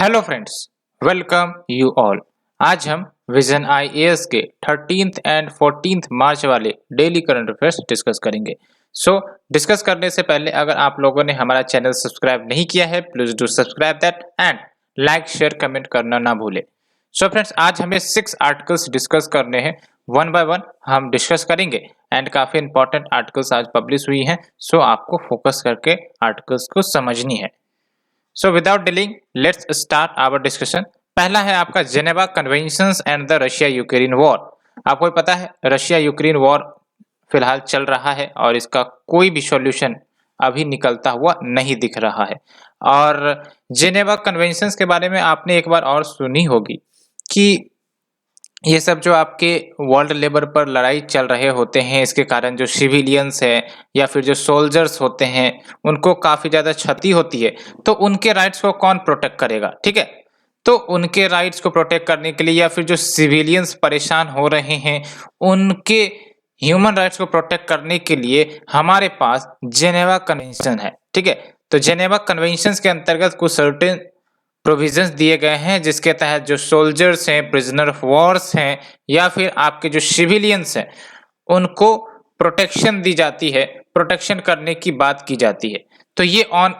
Hello friends, welcome you all. आज हम vision IAS के 13th एंड 14th मार्च वाले डेली करंट अफेयर्स डिस्कस करेंगे। डिस्कस करने से पहले अगर आप लोगों ने हमारा चैनल सब्सक्राइब नहीं किया है, please do subscribe that and like share comment करना ना भूलें। फ्रेंड्स, आज हमें 6 आर्टिकल्स डिस्कस करने हैं। वन बाय वन हम डिस्कस करेंगे एंड काफी इंपॉर्टेंट आर्टिकल्स आज पब्लिश हुई हैं, आपको फोकस करके आर्टिकल्स को समझनी है। Without dealing let's start our discussion. पहला है आपका Geneva conventions and the Russia Ukraine war. आपको पता है रशिया यूक्रेन वॉर फिलहाल चल रहा है और इसका कोई भी सॉल्यूशन अभी निकलता हुआ नहीं दिख रहा है। और जेनेवा कन्वेंशंस के बारे में आपने एक बार और सुनी होगी कि ये सब जो आपके वर्ल्ड लेवल पर लड़ाई चल रहे होते हैं, इसके कारण जो सिविलियंस है या फिर जो सोल्जर्स होते हैं उनको काफ़ी ज़्यादा क्षति होती है, तो उनके राइट्स को कौन प्रोटेक्ट करेगा? ठीक है, तो उनके राइट्स को प्रोटेक्ट करने के लिए या फिर जो सिविलियंस परेशान हो रहे हैं उनके ह्यूमन राइट्स को प्रोटेक्ट करने के लिए हमारे पास जेनेवा कन्वेंशन है। ठीक है, तो जेनेवा कन्वेंशन के अंतर्गत कुछ सर्टेन प्रोविजंस दिए गए हैं जिसके तहत जो सोल्जर्स हैं, प्रिजनर ऑफ वॉर्स हैं या फिर आपके जो सिविलियंस हैं उनको प्रोटेक्शन दी जाती है, प्रोटेक्शन करने की बात की जाती है। तो ये ऑन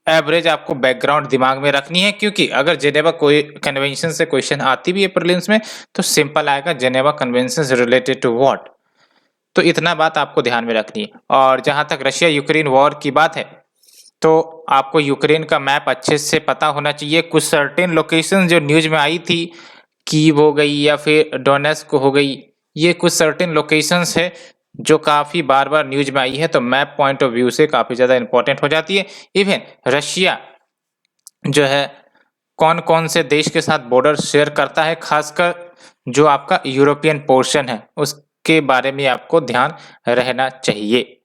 एवरेज आपको बैकग्राउंड दिमाग में रखनी है, क्योंकि अगर जेनेवा कोई कन्वेंशन से क्वेश्चन आती भी है प्रीलिम्स में तो सिंपल आएगा Geneva convention related to what. तो इतना बात आपको ध्यान में रखनी है। और जहां तक रशिया यूक्रेन वॉर की बात है तो आपको यूक्रेन का मैप अच्छे से पता होना चाहिए। कुछ सर्टेन लोकेशन जो न्यूज में आई थी, कीव हो गई या फिर डोनेस्क हो गई, ये कुछ सर्टेन लोकेशंस है जो काफ़ी बार बार न्यूज में आई है, तो मैप पॉइंट ऑफ व्यू से काफ़ी ज़्यादा इंपॉर्टेंट हो जाती है। इवन रशिया जो है कौन कौन से देश के साथ बॉर्डर शेयर करता है, खासकर जो आपका यूरोपियन पोर्शन है उसके बारे में आपको ध्यान रहना चाहिए।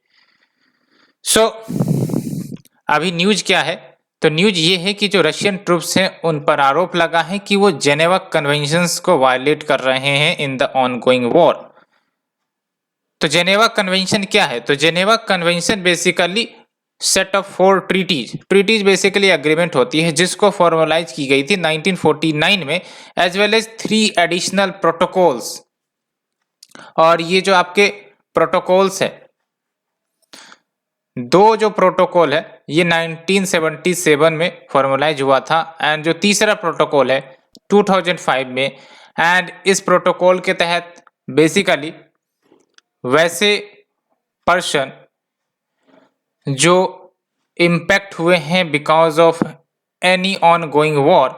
अभी न्यूज क्या है? तो न्यूज ये है कि जो रशियन ट्रूप्स हैं उन पर आरोप लगा है कि वो जेनेवा कन्वेंशंस को वायलेट कर रहे हैं इन द ऑनगोइंग वॉर। तो जेनेवा कन्वेंशन क्या है? तो Geneva convention basically set of 4 treaties basically agreement होती है जिसको फॉर्मलाइज की गई थी 1949 में, as well as 3 additional protocols. और ये जो आपके प्रोटोकॉल्स है, 2 जो प्रोटोकॉल है ये 1977 में फॉर्मलाइज हुआ था एंड जो तीसरा प्रोटोकॉल है 2005 में। एंड इस प्रोटोकॉल के तहत बेसिकली वैसे पर्सन जो इम्पैक्ट हुए हैं because of any on going war,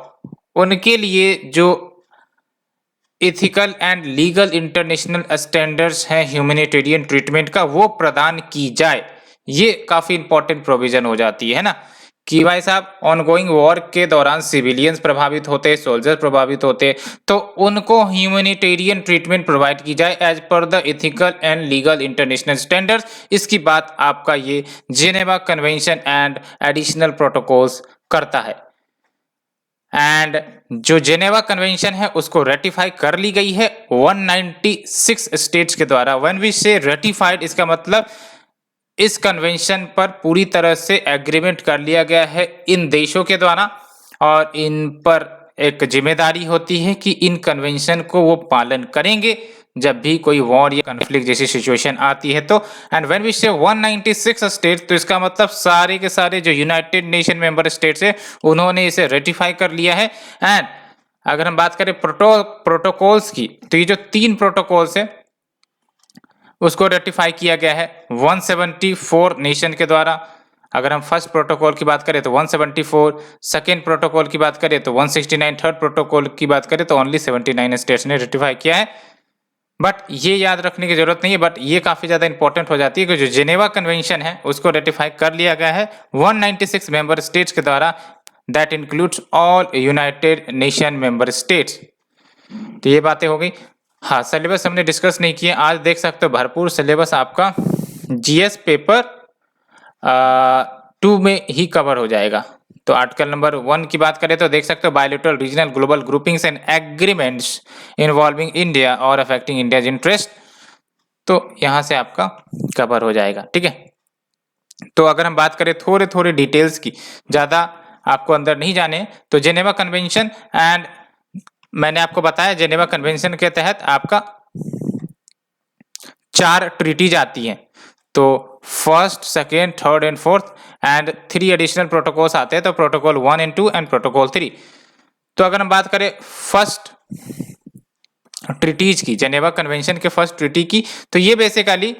उनके लिए जो ethical and legal international standards हैं ह्यूमैनिटेरियन ट्रीटमेंट का, वो प्रदान की जाए। ये काफी इंपॉर्टेंट प्रोविजन हो जाती है ना, कि भाई साहब ऑनगोइंग वॉर के दौरान सिविलियंस प्रभावित होते हैं, सोल्जर्स प्रभावित होते हैं, तो उनको ह्यूमैनिटेरियन ट्रीटमेंट प्रोवाइड की जाए as per the ethical and legal international standards. इसकी बात आपका ये Geneva convention and additional protocols करता है। एंड जो जेनेवा कन्वेंशन है उसको रेटिफाई कर ली गई है 196 स्टेट्स के द्वारा। व्हेन वी से रेटिफाइड, इसका मतलब इस कन्वेंशन पर पूरी तरह से एग्रीमेंट कर लिया गया है इन देशों के द्वारा, और इन पर एक जिम्मेदारी होती है कि इन कन्वेंशन को वो पालन करेंगे जब भी कोई वॉर या कॉन्फ्लिक्ट जैसी सिचुएशन आती है। तो एंड व्हेन वी से 196 स्टेट, तो इसका मतलब सारे के सारे जो यूनाइटेड नेशन मेंबर स्टेट्स है उन्होंने इसे रेटिफाई कर लिया है। एंड अगर हम बात करें प्रोटोकॉल्स की, तो ये जो 3 प्रोटोकॉल्स है उसको रेटिफाई किया गया है 174 नेशन के द्वारा। अगर हम फर्स्ट प्रोटोकॉल की बात करें तो 174, सेकेंड प्रोटोकॉल की बात करें तो 169, थर्ड प्रोटोकॉल की बात करें तो ओनली 79 स्टेट्स ने रेटिफाई किया है। बट ये याद रखने की जरूरत नहीं है, बट ये काफी ज्यादा इंपॉर्टेंट हो जाती है कि जो जेनेवा कन्वेंशन है उसको रेटिफाई कर लिया गया है 196 मेंबर स्टेट्स के द्वारा, that includes all United nation member states. तो ये बातें हो गई। हाँ, सिलेबस हमने डिस्कस नहीं किया, आज देख सकते हो भरपूर सिलेबस आपका जीएस पेपर 2 में ही कवर हो जाएगा। तो आर्टिकल नंबर 1 की बात करें तो देख सकते हो bilateral regional global groupings and agreements involving India और अफेक्टिंग इंडियाज इंटरेस्ट, तो यहां से आपका कवर हो जाएगा। ठीक है, तो अगर हम बात करें थोड़े थोड़े डिटेल्स की, ज़्यादा आपको अंदर नहीं जाने, तो जेनेवा कन्वेंशन एंड मैंने आपको बताया जेनेवा कन्वेंशन के तहत आपका 4 ट्रीटीज आती हैं। तो first, second, third and fourth and 3 additional protocols आते हैं, तो प्रोटोकॉल 1 एंड 2 एंड प्रोटोकॉल 3। तो अगर हम बात करें फर्स्ट ट्रीटीज की, जेनेवा कन्वेंशन के फर्स्ट ट्रीटी की, तो ये बेसिकली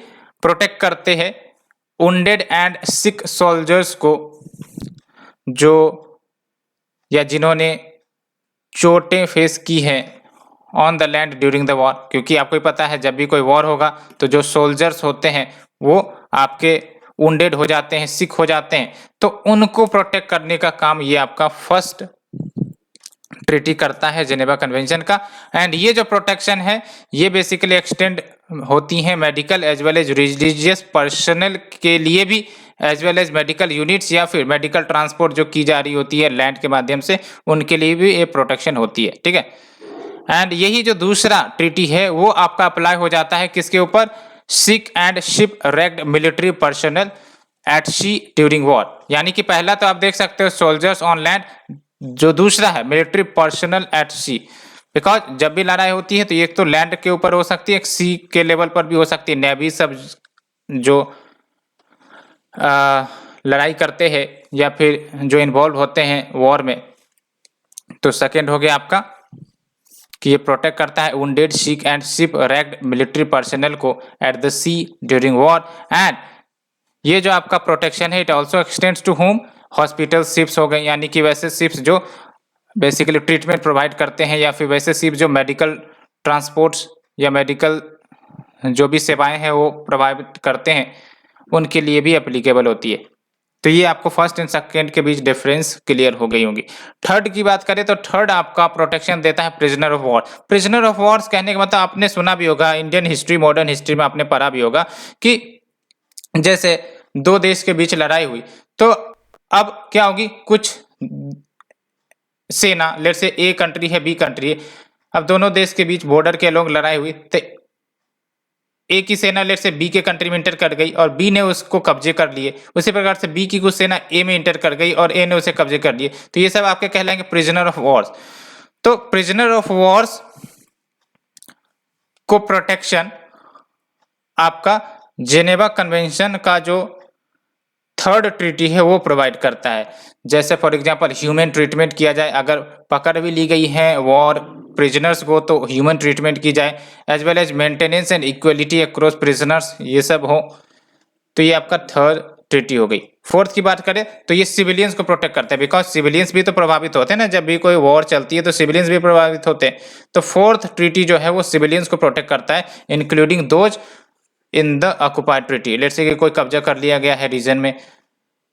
प्रोटेक्ट करते हैं वुंडेड एंड सिक सोल्जर्स को, जो या जिन्होंने चोटें फेस की हैं on the land during the war. क्योंकि आपको ही पता है जब भी कोई वॉर होगा तो जो सोल्जर्स होते हैं वो आपके वुंडेड हो जाते हैं, सिक हो जाते हैं, तो उनको प्रोटेक्ट करने का काम ये आपका फर्स्ट ट्रीटी करता है जेनेवा कन्वेंशन का। एंड ये जो प्रोटेक्शन है ये बेसिकली एक्सटेंड होती हैं medical as well as religious personal के लिए भी, as well as medical units या फिर मेडिकल ट्रांसपोर्ट जो की जा रही होती है लैंड के माध्यम से, उनके लिए भी ये प्रोटेक्शन होती है। ठीक है, एंड यही जो दूसरा ट्रीटी है वो आपका अप्लाई हो जाता है किसके ऊपर, sick and shipwrecked military personal at sea during war. यानी कि पहला तो आप देख सकते हो सोल्जर्स ऑन लैंड, जो दूसरा है military personal at sea. Because जब भी लड़ाई होती है तो एक तो लैंड के ऊपर हो सकती है, एक सी के लेवल पर भी हो सकती है, नेवी सब जो लड़ाई करते हैं या फिर जो इन्वॉल्व होते हैं वॉर में। तो सेकेंड हो गया आपका कि ये प्रोटेक्ट करता है wounded, sick and ship wrecked military personnel को at the sea during war. And ये जो आपका प्रोटेक्शन है it also extends to home, hospital ships हो गए, यानी कि वैसे शिप्स जो बेसिकली ट्रीटमेंट प्रोवाइड करते हैं, या फिर वैसे शिप जो मेडिकल ट्रांसपोर्ट्स या मेडिकल जो भी सेवाएं हैं वो प्रोवाइड करते हैं, उनके लिए भी एप्लीकेबल होती है। तो ये आपको फर्स्ट एंड सेकेंड के बीच डिफरेंस क्लियर हो गई होगी। थर्ड की बात करें तो थर्ड आपका प्रोटेक्शन देता है prisoner of war. Prisoner of Wars कहने का मतलब आपने सुना भी होगा, इंडियन हिस्ट्री, मॉडर्न हिस्ट्री में आपने पढ़ा भी होगा कि जैसे दो देश के बीच लड़ाई हुई तो अब क्या होगी, कुछ सेना, लेट्स से ए कंट्री है, बी कंट्री है, अब दोनों देश के बीच बॉर्डर के लोग लड़ाई हुई तो ए की सेना लेट से बी के कंट्री में इंटर कर गई और बी ने उसको कब्जे कर लिए, उसी प्रकार से बी की कुछ सेना ए में इंटर कर गई और ए ने उसे कब्जे कर लिए, तो ये सब आपके कहलाएंगे प्रिजनर ऑफ वॉर्स। तो प्रिजनर ऑफ वॉर्स को प्रोटेक्शन आपका जेनेवा कन्वेंशन का जो थर्ड ट्रीटी है वो प्रोवाइड करता है। जैसे फॉर एग्जांपल ह्यूमन ट्रीटमेंट किया जाए, अगर पकड़ भी ली गई है वॉर प्रिजनर्स को तो ह्यूमन ट्रीटमेंट की जाए, as well as maintenance and equality across prisoners, ये सब हो, तो ये आपका थर्ड ट्रीटी हो गई। फोर्थ की बात करें तो ये सिविलियंस को प्रोटेक्ट करता है, बिकॉज सिविलियंस भी तो प्रभावित होते हैं ना, जब भी कोई वॉर चलती है तो सिविलियंस भी प्रभावित होते हैं। तो फोर्थ ट्रीटी जो है वो सिविलियंस को प्रोटेक्ट करता है, including those in the occupied treaty. Let's say कि कोई कब्जा कर लिया गया है रीजन में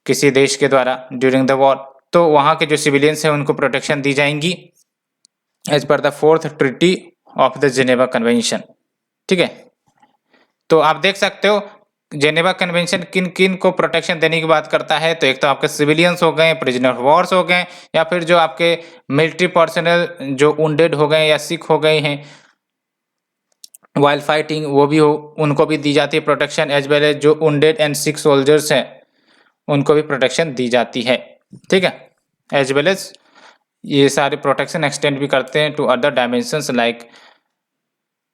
किसी देश के द्वारा ड्यूरिंग द वॉर, तो वहां के जो सिविलियंस हैं उनको प्रोटेक्शन दी जाएंगी as per the fourth treaty of the Geneva convention. ठीक है, तो आप देख सकते हो जेनेवा कन्वेंशन किन किन को प्रोटेक्शन देने की बात करता है। तो एक तो आपके सिविलियंस हो गए, प्रिजनर ऑफ वॉर्स हो गए, या फिर जो आपके मिलिट्री पर्सनल जो वुंडेड हो गए या सिक हो गए हैं वाइल फाइटिंग, वो भी हो, उनको भी दी जाती है प्रोटेक्शन, एज वेल एज जो वुंडेड एंड सिक सोल्जर्स हैं उनको भी प्रोटेक्शन दी जाती है। ठीक है, एज वेल एज ये सारे प्रोटेक्शन एक्सटेंड भी करते हैं टू अदर डायमेंशंस लाइक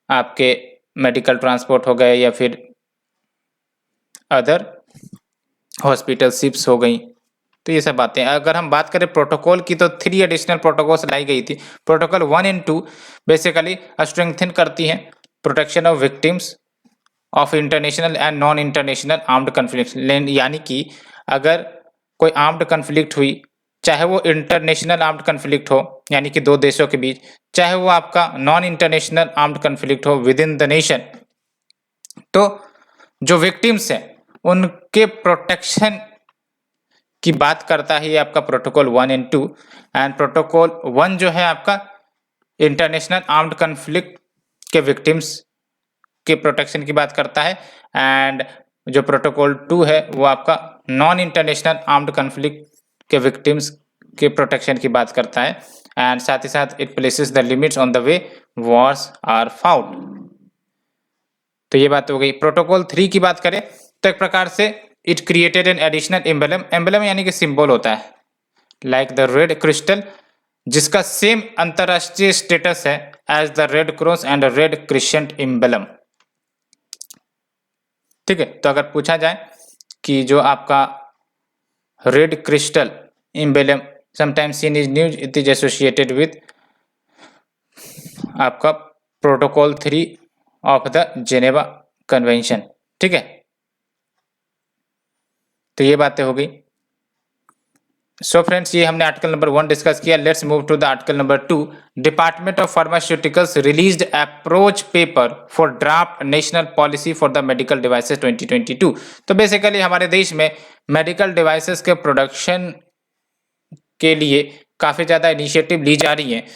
आपके मेडिकल ट्रांसपोर्ट हो गए या फिर अदर हॉस्पिटल शिप्स हो गई, तो ये सब बातें। अगर हम बात करें प्रोटोकॉल की तो 3 एडिशनल प्रोटोकॉल्स लाई गई थी। प्रोटोकॉल 1 एंड 2 बेसिकली स्ट्रेंथन करती हैं protection of victims of international and non international armed conflict. यानी कि अगर कोई आर्म्ड कन्फ्लिक्ट हुई, चाहे वो इंटरनेशनल आर्म्ड कन्फ्लिक्ट हो यानी कि दो देशों के बीच, चाहे वो आपका नॉन इंटरनेशनल आर्म्ड कन्फ्लिक्ट हो विद इन द नेशन, तो जो विक्टिम्स हैं उनके प्रोटेक्शन की बात करता है ये आपका प्रोटोकॉल 1 एंड 2। एंड प्रोटोकॉल 1 जो है आपका इंटरनेशनल आर्म्ड कन्फ्लिक्ट के विक्टिम्स के प्रोटेक्शन की बात करता है, एंड जो प्रोटोकॉल 2 है वो आपका नॉन इंटरनेशनल आर्म्ड कन्फ्लिक्ट के विक्टिम्स के प्रोटेक्शन की बात करता है। एंड साथ ही साथ it places the limits on the way wars are fought. तो ये बात हो गई। प्रोटोकॉल 3 की बात करें तो एक प्रकार से it created an additional emblem. Emblem यानी कि सिंबल होता है, लाइक द रेड क्रिस्टल, जिसका सेम अंतरराष्ट्रीय स्टेटस है as the red cross and red crescent emblem. ठीक है, तो अगर पूछा जाए कि जो आपका red crystal emblem sometimes in is news, it is associated with आपका protocol 3 of the Geneva convention. ठीक है, तो ये बातें हो गई। सो फ्रेंड्स, ये हमने आर्टिकल नंबर 1 डिस्कस किया। Let's move to the article number 2। Department of pharmaceuticals released approach paper for draft national policy for the medical devices 2022। तो बेसिकली हमारे देश में मेडिकल डिवाइसेस के प्रोडक्शन के लिए काफ़ी ज़्यादा इनिशिएटिव ली जा रही है,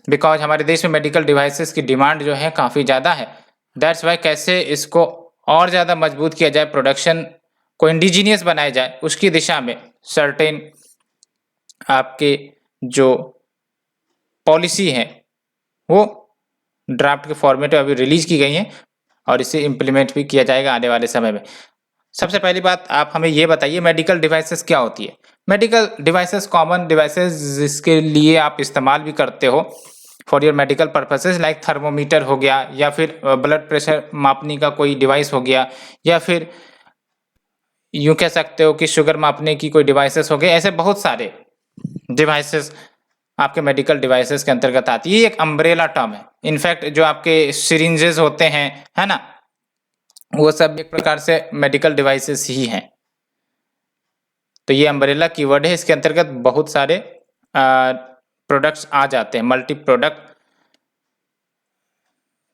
बिकॉज हमारे देश में मेडिकल डिवाइसेस की डिमांड जो है काफ़ी ज़्यादा है। दैट्स वाई कैसे इसको और ज़्यादा मजबूत किया जाए, प्रोडक्शन को इंडिजीनियस बनाया जाए, उसकी दिशा में सर्टेन आपके जो पॉलिसी है वो ड्राफ्ट के फॉर्मेट में अभी रिलीज की गई है और इसे इम्प्लीमेंट भी किया जाएगा आने वाले समय में। सबसे पहली बात आप हमें ये बताइए, मेडिकल डिवाइसेस क्या होती है? मेडिकल डिवाइसेस कॉमन डिवाइसेस जिसके लिए आप इस्तेमाल भी करते हो for your medical purposes, like thermometer हो गया, या फिर ब्लड प्रेशर मापने का कोई डिवाइस हो गया, या फिर यूँ कह सकते हो कि शुगर मापने की कोई डिवाइसेस हो गए। ऐसे बहुत सारे डिवाइसेस आपके मेडिकल डिवाइसेस के अंतर्गत आती है। ये एक अम्ब्रेला टर्म है। इनफैक्ट जो आपके सिरिंजेस होते हैं, है ना, वो सब एक प्रकार से मेडिकल डिवाइसेस ही हैं। तो ये अम्ब्रेला कीवर्ड है, इसके अंतर्गत बहुत सारे प्रोडक्ट्स आ जाते हैं। मल्टी प्रोडक्ट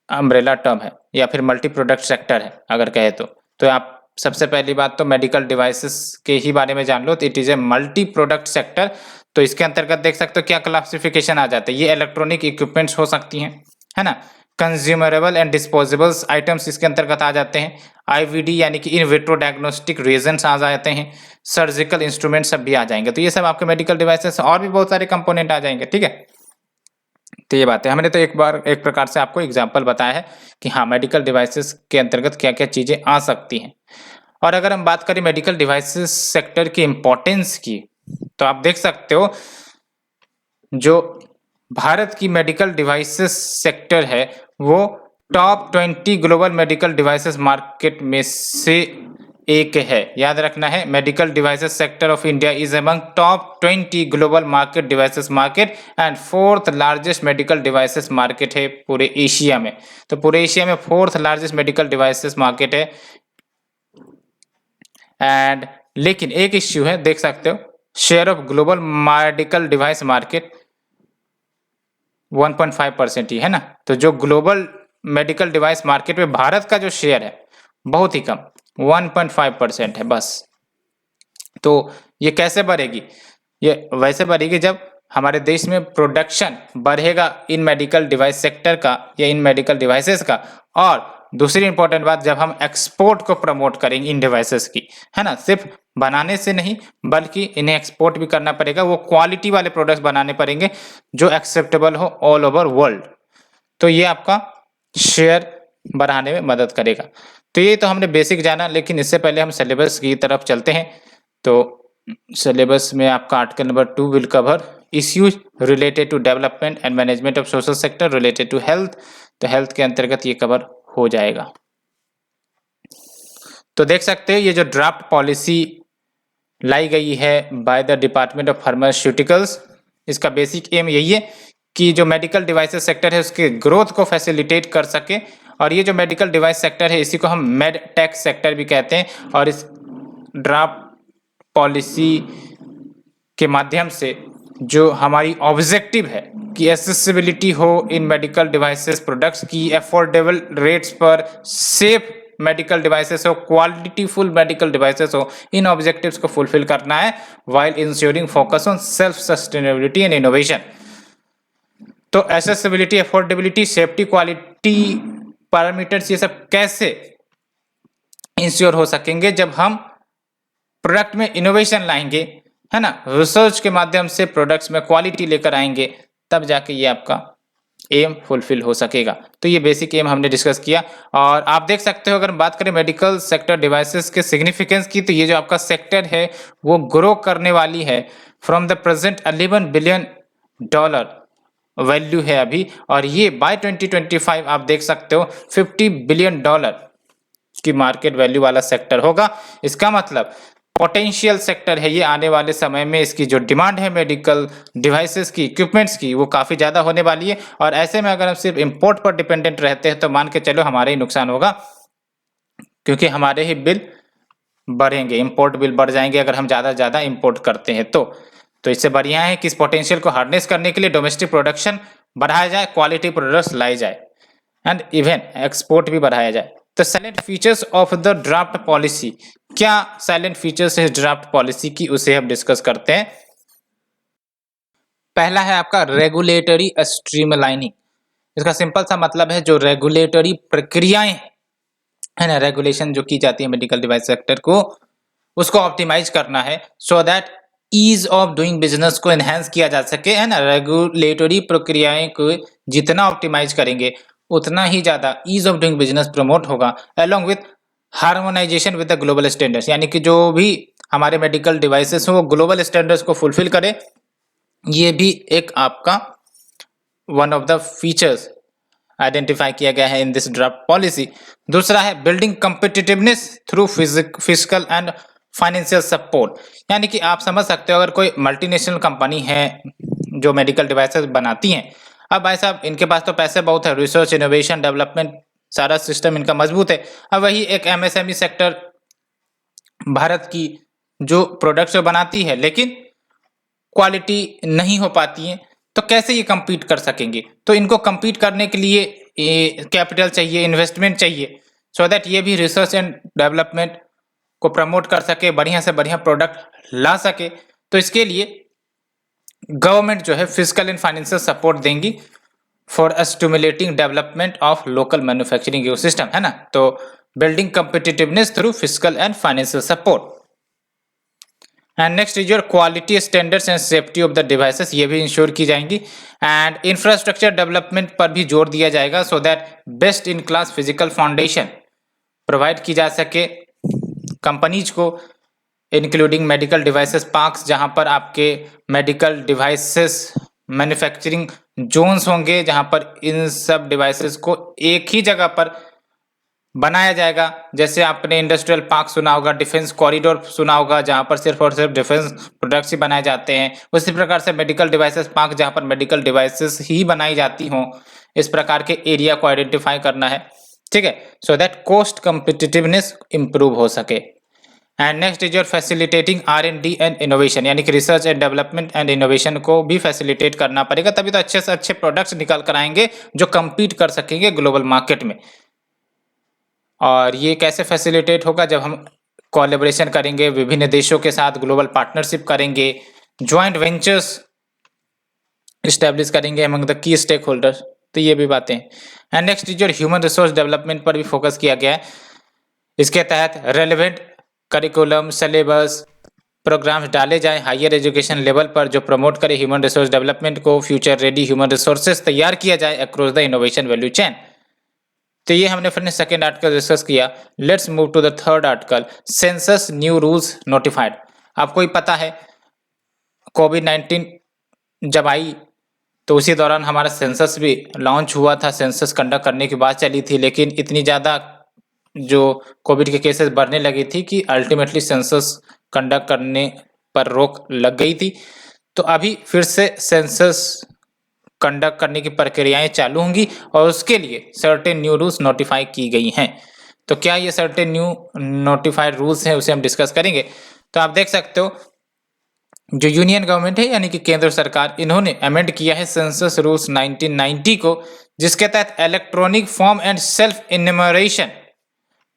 अम्ब्रेला टर्म है या फिर मल्टी प्रोडक्ट सेक्टर है अगर कहे तो आप सबसे पहली बात तो मेडिकल डिवाइसेस के ही बारे में जान लो। तो it is a multi product sector. तो इसके अंतर्गत देख सकते हो क्या क्लासिफिकेशन आ जाता है। ये इलेक्ट्रॉनिक इक्विपमेंट्स हो सकती हैं, है ना, कंज्यूमरेबल एंड डिस्पोजेबल्स आइटम्स इसके अंतर्गत आ जाते हैं, आईवीडी यानी कि इन विट्रो डायग्नोस्टिक रिएजेंट्स आ जाते हैं, सर्जिकल इंस्ट्रूमेंट सब भी आ जाएंगे। तो ये सब आपके मेडिकल डिवाइसेस और भी बहुत सारे कंपोनेंट आ जाएंगे। ठीक है, तो ये बात है। हमने तो एक बार एक प्रकार से आपको एग्जाम्पल बताया है कि हाँ मेडिकल डिवाइसेस के अंतर्गत क्या क्या चीज़ें आ सकती हैं। और अगर हम बात करें मेडिकल डिवाइसेस सेक्टर की इम्पोर्टेंस की, तो आप देख सकते हो जो भारत की मेडिकल डिवाइसेस सेक्टर है वो top 20 global medical devices market में से एक है। याद रखना है, medical devices sector of India is among top 20 global market devices market and 4th largest medical devices market है पूरे एशिया में। तो पूरे एशिया में 4th largest medical devices market है। एंड लेकिन एक इश्यू है, देख सकते हो, share of global medical device market 1.5% ही है ना। तो जो ग्लोबल मेडिकल डिवाइस मार्केट में भारत का जो शेयर है बहुत ही कम 1.5% है बस। तो ये कैसे बढ़ेगी? ये वैसे बढ़ेगी जब हमारे देश में प्रोडक्शन बढ़ेगा इन मेडिकल डिवाइस सेक्टर का या इन मेडिकल डिवाइसेस का। और दूसरी इंपॉर्टेंट बात, जब हम एक्सपोर्ट को प्रमोट करेंगे इन डिवाइसेस की, है ना, सिर्फ बनाने से नहीं बल्कि इन्हें एक्सपोर्ट भी करना पड़ेगा। वो क्वालिटी वाले प्रोडक्ट्स बनाने पड़ेंगे जो एक्सेप्टेबल हो ऑल ओवर वर्ल्ड। तो ये आपका शेयर बढ़ाने में मदद करेगा। तो ये तो हमने बेसिक जाना, लेकिन इससे पहले हम सिलेबस की तरफ चलते हैं। तो सिलेबस में आपका article number 2 will cover issues related to development and management of social sector related to health. तो हेल्थ के अंतर्गत ये कवर हो जाएगा। तो देख सकते हैं ये जो ड्राफ्ट पॉलिसी लाई गई है by the department of pharmaceuticals, इसका बेसिक एम यही है कि जो मेडिकल डिवाइसेस सेक्टर है उसके ग्रोथ को फैसिलिटेट कर सके। और ये जो मेडिकल डिवाइस सेक्टर है इसी को हम मेड टेक सेक्टर भी कहते हैं। और इस ड्राफ्ट पॉलिसी के माध्यम से जो हमारी ऑब्जेक्टिव है कि एसेसिबिलिटी हो इन मेडिकल डिवाइसेस प्रोडक्ट्स की, अफोर्डेबल रेट्स पर सेफ मेडिकल डिवाइसेस हो, क्वालिटीफुल मेडिकल डिवाइसेस हो, इन ऑब्जेक्टिव्स को फुलफिल करना है while ensuring focus on self sustainability and innovation. तो accessibility, affordability, safety, quality parameters, ये सब कैसे इंश्योर हो सकेंगे जब हम प्रोडक्ट में इनोवेशन लाएंगे, है ना, रिसर्च के माध्यम से प्रोडक्ट्स में क्वालिटी लेकर आएंगे, तब जाके ये आपका एम फुलफिल हो सकेगा। तो ये बेसिक एम हमने डिस्कस किया। और आप देख सकते हो अगर बात करें मेडिकल सेक्टर डिवाइसेस के सिग्निफिकेंस की, तो ये जो आपका सेक्टर है वो ग्रो करने वाली है from the present $11 billion value है अभी, और ये बाय 2025 आप देख सकते हो $50 बिलियन की मार्केट वैल्यू वाला सेक्टर होगा। इसका मतलब पोटेंशियल सेक्टर है ये आने वाले समय में। इसकी जो डिमांड है मेडिकल डिवाइसेस की, इक्विपमेंट्स की, वो काफ़ी ज़्यादा होने वाली है। और ऐसे में अगर हम सिर्फ इंपोर्ट पर डिपेंडेंट रहते हैं तो मान के चलो हमारे ही नुकसान होगा, क्योंकि हमारे ही बिल बढ़ेंगे, इंपोर्ट बिल बढ़ जाएंगे अगर हम ज़्यादा ज़्यादा इंपोर्ट करते हैं तो इससे बढ़िया है कि इस पोटेंशियल को हार्नेस करने के लिए डोमेस्टिक प्रोडक्शन बढ़ाया जाए, क्वालिटी प्रोडक्ट्स लाई जाए एंड इवन एक्सपोर्ट भी बढ़ाया जाए। तो salient features of the draft policy, क्या साइलेंट फीचर्स है ड्राफ्ट पॉलिसी की, उसे हम डिस्कस करते हैं। पहला है आपका रेगुलेटरी स्ट्रीमलाइनिंग। इसका सिंपल सा मतलब है जो रेगुलेटरी प्रक्रियाएं है ना, रेगुलेशन जो की जाती है मेडिकल डिवाइस सेक्टर को, उसको ऑप्टिमाइज करना है so that ease of doing business को एनहेंस किया जा सके, है ना। रेगुलेटरी प्रक्रियाएं को जितना ऑप्टिमाइज करेंगे उतना ही ज्यादा ease of doing business promote होगा, along with harmonisation with the global standards, यानी कि जो भी हमारे मेडिकल डिवाइसेस हो वो ग्लोबल स्टैंडर्ड्स को फुलफिल करे। ये भी एक आपका one of the features identify किया गया है इन दिस ड्राफ्ट पॉलिसी। दूसरा है building competitiveness through physical and financial support, यानी कि आप समझ सकते हो अगर कोई मल्टीनेशनल कंपनी है जो मेडिकल डिवाइसेस बनाती हैं, अब भाई साहब इनके पास तो पैसे बहुत है, रिसर्च इनोवेशन डेवलपमेंट सारा सिस्टम इनका मजबूत है। अब वही एक एमएसएमई सेक्टर भारत की जो प्रोडक्ट्स बनाती है लेकिन क्वालिटी नहीं हो पाती है, तो कैसे ये compete कर सकेंगे। तो इनको compete करने के लिए कैपिटल चाहिए, इन्वेस्टमेंट चाहिए, सो दैट ये भी रिसर्च एंड डेवलपमेंट को प्रमोट कर सके, बढ़िया से बढ़िया प्रोडक्ट ला सके। तो इसके लिए गवर्नमेंट जो है फिजिकल एंड फाइनेंशियल सपोर्ट देंगी for stimulating development of local manufacturing ecosystem, है ना। तो building competitiveness through physical and financial support. And next is your quality standards and safety of the devices, ये भी इंश्योर की जाएंगी। एंड इंफ्रास्ट्रक्चर डेवलपमेंट पर भी जोर दिया जाएगा so that best in class physical foundation provide की जा सके कंपनीज को, इंक्लूडिंग मेडिकल डिवाइसेस पार्क्स, जहां पर आपके मेडिकल डिवाइसेस मैन्युफैक्चरिंग जोन्स होंगे, जहां पर इन सब डिवाइसेस को एक ही जगह पर बनाया जाएगा। जैसे आपने इंडस्ट्रियल पार्क सुना होगा, डिफेंस कॉरिडोर सुना होगा, जहां पर सिर्फ और सिर्फ डिफेंस प्रोडक्ट्स ही बनाए जाते हैं, उसी प्रकार से मेडिकल डिवाइसेस पार्क जहां पर मेडिकल डिवाइसेस ही बनाई जाती हों, इस प्रकार के एरिया को आइडेंटिफाई करना है, ठीक है, so that cost competitiveness improve हो सके। And next is your facilitating R&D and innovation, यानी कि research and development and innovation को भी फैसिलिटेट करना पड़ेगा, तभी तो अच्छे से अच्छे प्रोडक्ट्स निकाल कर आएंगे जो कम्पीट कर सकेंगे ग्लोबल मार्केट में। और ये कैसे फैसिलिटेट होगा, जब हम कोलैबोरेशन करेंगे विभिन्न देशों के साथ, ग्लोबल पार्टनरशिप करेंगे, ज्वाइंट वेंचर्स इस्टेब्लिश करेंगे among the key stakeholders, तो ये भी बातें। And next is your human resource development पर भी फोकस किया गया है। इसके तहत रेलेवेंट करिकुलम सिलेबस प्रोग्राम्स डाले जाएं हायर एजुकेशन लेवल पर, जो प्रमोट करे ह्यूमन रिसोर्स डेवलपमेंट को, फ्यूचर रेडी ह्यूमन रिसोर्सेज तैयार किया जाए across the innovation value chain. तो ये हमने फिर सेकेंड आर्टिकल डिस्कस किया। Let's move to the third article, census new rules notified. आपको ही पता है कोविड-19 जब आई तो उसी दौरान हमारा सेंसस भी लॉन्च हुआ था, सेंसस कंडक्ट करने की बात चली थी, लेकिन इतनी ज़्यादा जो कोविड के केसेस बढ़ने लगी थी कि अल्टीमेटली सेंसस कंडक्ट करने पर रोक लग गई थी। तो अभी फिर से सेंसस कंडक्ट करने की प्रक्रियाएं चालू होंगी और उसके लिए सर्टेन न्यू रूल्स नोटिफाई की गई हैं। तो क्या ये सर्टेन न्यू नोटिफाइड रूल्स हैं, उसे हम डिस्कस करेंगे। तो आप देख सकते हो जो यूनियन गवर्नमेंट है यानी कि केंद्र सरकार, इन्होंने अमेंड किया है सेंसस रूल्स 1990 को, जिसके तहत electronic form and self enumeration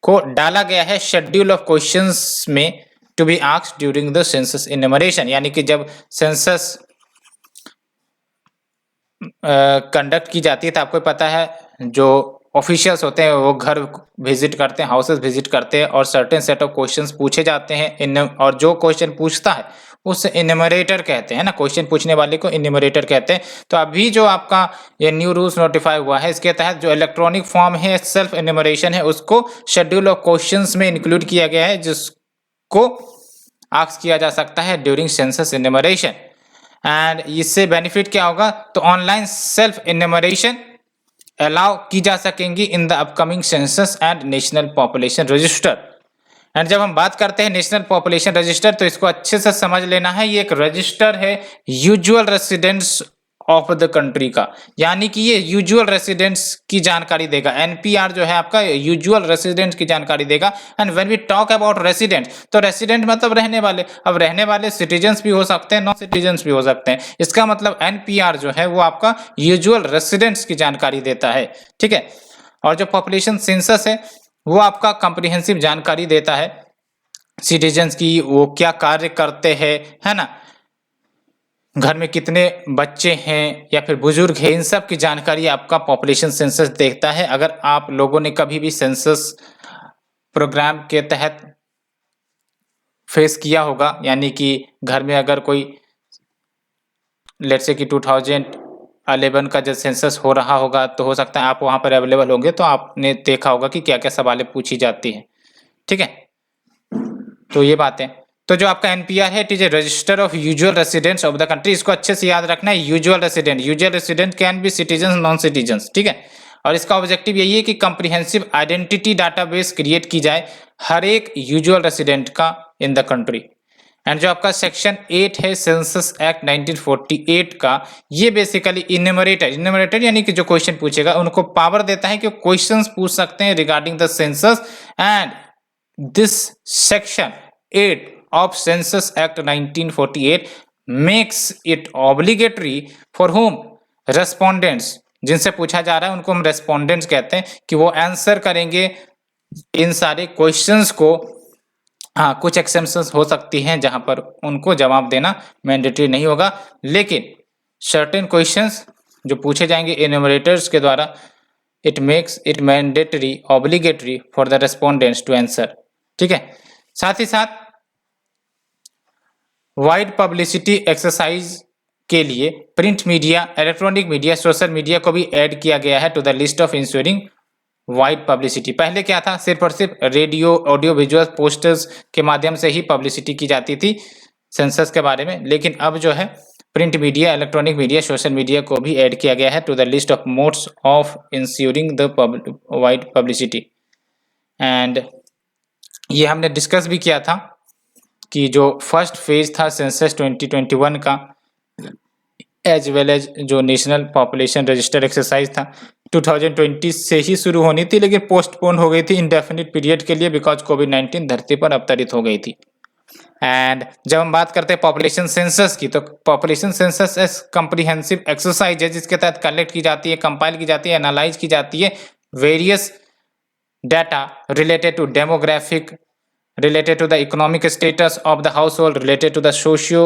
को डाला गया है शेड्यूल ऑफ क्वेश्चंस में to be asked during the census enumeration, यानी कि जब सेंसस कंडक्ट की जाती है तो आपको पता है जो ऑफिशियल्स होते हैं वो घर विजिट करते हैं, हाउसेस विजिट करते हैं और सर्टेन सेट ऑफ क्वेश्चंस पूछे जाते हैं, और जो क्वेश्चन पूछता है उसे इन्यूमरेटर कहते हैं ना, क्वेश्चन पूछने वाले को इन्यूमरेटर कहते हैं। तो अभी जो आपका ये न्यू रूल्स नोटिफाई हुआ है, इसके तहत जो इलेक्ट्रॉनिक फॉर्म है सेल्फ इन्यूमरेशन है, उसको शेड्यूल ऑफ क्वेश्चंस में इंक्लूड किया गया है, जिसको आस्क किया जा सकता है ड्यूरिंग सेंसस इन्यूमरेशन। एंड इससे बेनिफिट क्या होगा, तो ऑनलाइन सेल्फ इन्यूमरेशन अलाउ की जा सकेंगी in the upcoming census and national population register. And जब हम बात करते हैं नेशनल पॉपुलेशन रजिस्टर, तो इसको अच्छे से समझ लेना है, ये एक रजिस्टर है usual residents of the country का, यानी कि ये यूजुअल रेसिडेंट्स की जानकारी देगा। एनपीआर जो है आपका यूजुअल रेसिडेंट्स की जानकारी देगा। And when we talk about resident, तो रेसिडेंट मतलब रहने वाले। अब रहने वाले सिटीजन्स भी हो सकते हैं, नॉन सिटीजन्स भी हो सकते हैं। इसका मतलब एनपीआर जो है वो आपका यूजुअल रेसिडेंट्स की जानकारी देता है, ठीक है। और जो पॉपुलेशन सेंसस है वो आपका कॉम्प्रिहेंसिव जानकारी देता है सिटीजन्स की, वो क्या कार्य करते हैं, है ना, घर में कितने बच्चे हैं या फिर बुजुर्ग हैं, इन सब की जानकारी आपका पॉपुलेशन सेंसस देखता है। अगर आप लोगों ने कभी भी सेंसस प्रोग्राम के तहत फेस किया होगा, यानी कि घर में अगर कोई लेट्स से कि 2011 का जब सेंसस हो रहा होगा, तो हो सकता है आप वहाँ पर अवेलेबल होंगे, तो आपने देखा होगा कि क्या क्या सवालें पूछी जाती हैं, ठीक है। तो ये बात है। तो जो आपका एनपीआर है, it is a register of usual residents of the country. इसको अच्छे से याद रखना है, usual resident can be citizen, non citizen, ठीक है। और इसका ऑब्जेक्टिव यही है कि कॉम्प्रिहेंसिव आइडेंटिटी डाटाबेस क्रिएट की जाए हर एक यूजुअल रेसिडेंट का इन द कंट्री। एंड जो आपका सेक्शन 8 है सेंसस एक्ट 1948 का, ये बेसिकली इन्यूमरेटर यानी कि जो क्वेश्चन पूछेगा उनको पावर देता है कि क्वेश्चंस पूछ सकते हैं regarding the census. And this section 8 of Census Act 1948 makes it obligatory for whom respondents, जिनसे पूछा जा रहा है उनको हम रेस्पोंडेंट्स कहते हैं, कि वो आंसर करेंगे इन सारे क्वेश्चंस को। हाँ, कुछ एक्सेप्शंस हो सकती हैं जहां पर उनको जवाब देना मैंडेटरी नहीं होगा, लेकिन सर्टेन क्वेश्चंस जो पूछे जाएंगे इन्यूमरेटर्स के द्वारा, it makes it mandatory obligatory for the respondents to answer, ठीक है। साथ ही साथ वाइड पब्लिसिटी एक्सरसाइज के लिए print media, electronic media, social media को भी ऐड किया गया है to the list of ensuring wide publicity. पहले क्या था, सिर्फ और सिर्फ रेडियो, ऑडियो विजुअल, पोस्टर्स के माध्यम से ही पब्लिसिटी की जाती थी सेंसस के बारे में, लेकिन अब जो है print media, electronic media, social media को भी ऐड किया गया है to the list of modes of ensuring the wide publicity. And ये हमने डिस्कस भी किया था कि जो फर्स्ट फेज था सेंसस 2021 का, एज वेल एज जो नेशनल पॉपुलेशन रजिस्टर एक्सरसाइज था 2020 से ही शुरू होनी थी, लेकिन पोस्टपोन हो गई थी इंडेफिनिट पीरियड के लिए, बिकॉज कोविड-19 धरती पर अवतरित हो गई थी। एंड जब हम बात करते हैं पॉपुलेशन सेंसस की, तो पॉपुलेशन सेंसस एक कॉम्प्रिहेंसिव एक्सरसाइज है जिसके तहत कलेक्ट की जाती है, कंपाइल की जाती है, एनालाइज की जाती है various data related to demographic, related to the economic status of the household, related to the socio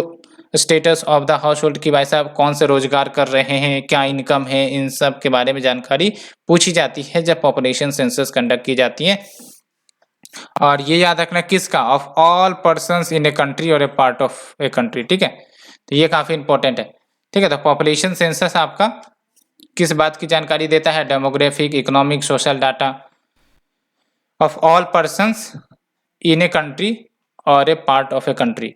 status of the household, कि भाई साहब कौन से रोजगार कर रहे हैं, क्या इनकम है, इन सब के बारे में जानकारी पूछी जाती है जब पॉपुलेशन सेंसस कंडक्ट की जाती है। और ये याद रखना किसका, of all persons in a country और ए पार्ट ऑफ ए कंट्री, ठीक है। तो ये काफी इंपॉर्टेंट है, ठीक है। तो पॉपुलेशन सेंसस आपका किस बात की जानकारी देता है, demographic, economic, social data of all persons in a country और ए पार्ट ऑफ ए कंट्री,